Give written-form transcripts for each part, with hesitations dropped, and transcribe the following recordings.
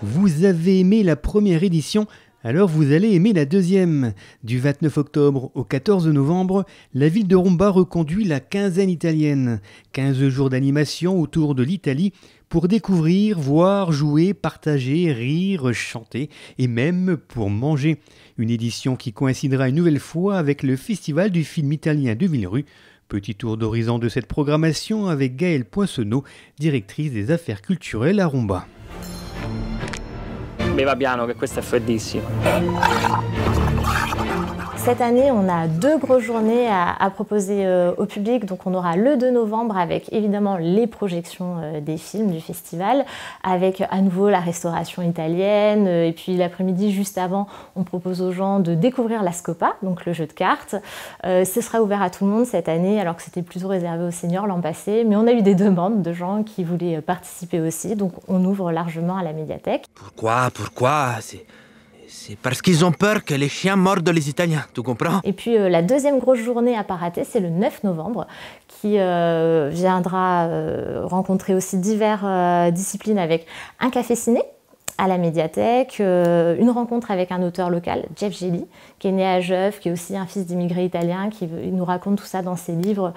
Vous avez aimé la première édition, alors vous allez aimer la deuxième. Du 29 octobre au 14 novembre, la ville de Romba reconduit la quinzaine italienne. 15 jours d'animation autour de l'Italie pour découvrir, voir, jouer, partager, rire, chanter et même pour manger. Une édition qui coïncidera une nouvelle fois avec le Festival du film italien de Villerue. Petit tour d'horizon de cette programmation avec Gaëlle Poinçonneau, directrice des affaires culturelles à Romba. Beva piano che questo è freddissimo. Cette année, on a 2 grosses journées à proposer au public. Donc on aura le 2 novembre avec évidemment les projections des films du festival, avec à nouveau la restauration italienne. Et puis l'après-midi, juste avant, on propose aux gens de découvrir la Scopa, donc le jeu de cartes. Ce sera ouvert à tout le monde cette année, alors que c'était plutôt réservé aux seniors l'an passé. Mais on a eu des demandes de gens qui voulaient participer aussi. Donc on ouvre largement à la médiathèque. Pourquoi C'est parce qu'ils ont peur que les chiens mordent les Italiens, tu comprends? Et puis la deuxième grosse journée à pas rater, c'est le 9 novembre, qui viendra rencontrer aussi diverses disciplines avec un café ciné à la médiathèque, une rencontre avec un auteur local, Jeff Gelli, qui est né à Jeuf, qui est aussi un fils d'immigrés italiens, qui nous raconte tout ça dans ses livres,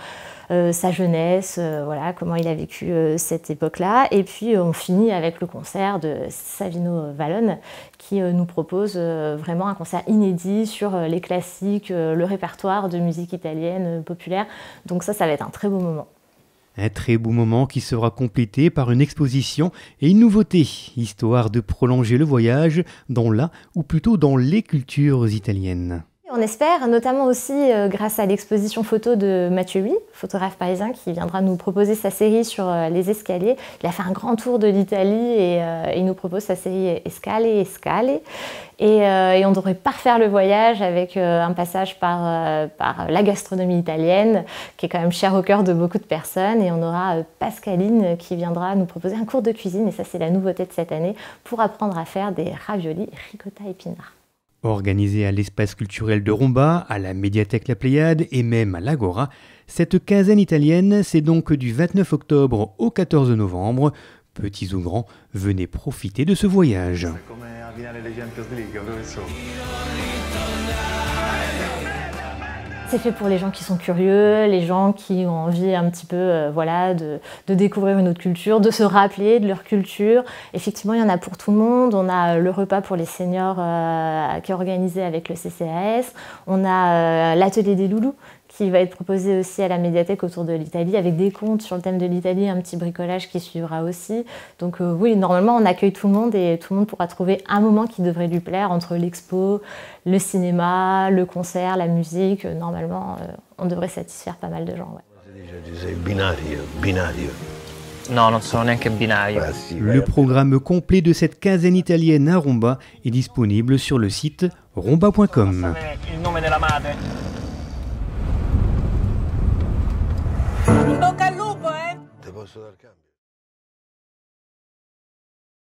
sa jeunesse, voilà, comment il a vécu cette époque-là. Et puis on finit avec le concert de Savino Vallone, qui nous propose vraiment un concert inédit sur les classiques, le répertoire de musique italienne populaire. Donc ça va être un très beau moment. Un très beau moment qui sera complété par une exposition et une nouveauté, histoire de prolonger le voyage dans la, ou plutôt dans les cultures italiennes. On espère, notamment aussi grâce à l'exposition photo de Mathieu Huy, photographe parisien, qui viendra nous proposer sa série sur les escaliers. Il a fait un grand tour de l'Italie et il nous propose sa série Escale. Et on devrait parfaire le voyage avec un passage par la gastronomie italienne, qui est quand même chère au cœur de beaucoup de personnes. Et on aura Pascaline qui viendra nous proposer un cours de cuisine, et ça c'est la nouveauté de cette année, pour apprendre à faire des raviolis ricotta épinards. Organisée à l'espace culturel de Romba, à la médiathèque La Pléiade et même à l'Agora, cette quinzaine italienne, c'est donc du 29 octobre au 14 novembre. Petits ou grands, venez profiter de ce voyage. C'est fait pour les gens qui sont curieux, les gens qui ont envie un petit peu voilà, de découvrir une autre culture, de se rappeler de leur culture. Effectivement, il y en a pour tout le monde. On a le repas pour les seniors qui est organisé avec le CCAS. On a l'atelier des loulous qui va être proposé aussi à la médiathèque autour de l'Italie, avec des contes sur le thème de l'Italie, un petit bricolage qui suivra aussi. Donc oui, normalement, on accueille tout le monde et tout le monde pourra trouver un moment qui devrait lui plaire entre l'expo, le cinéma, le concert, la musique. Normalement, on devrait satisfaire pas mal de gens. Ouais. No, non sono neanche binario. Le programme complet de cette quinzaine italienne à Romba est disponible sur le site romba.com. Il nome della madre. In bocca al lupo, eh! Te posso dar cambio?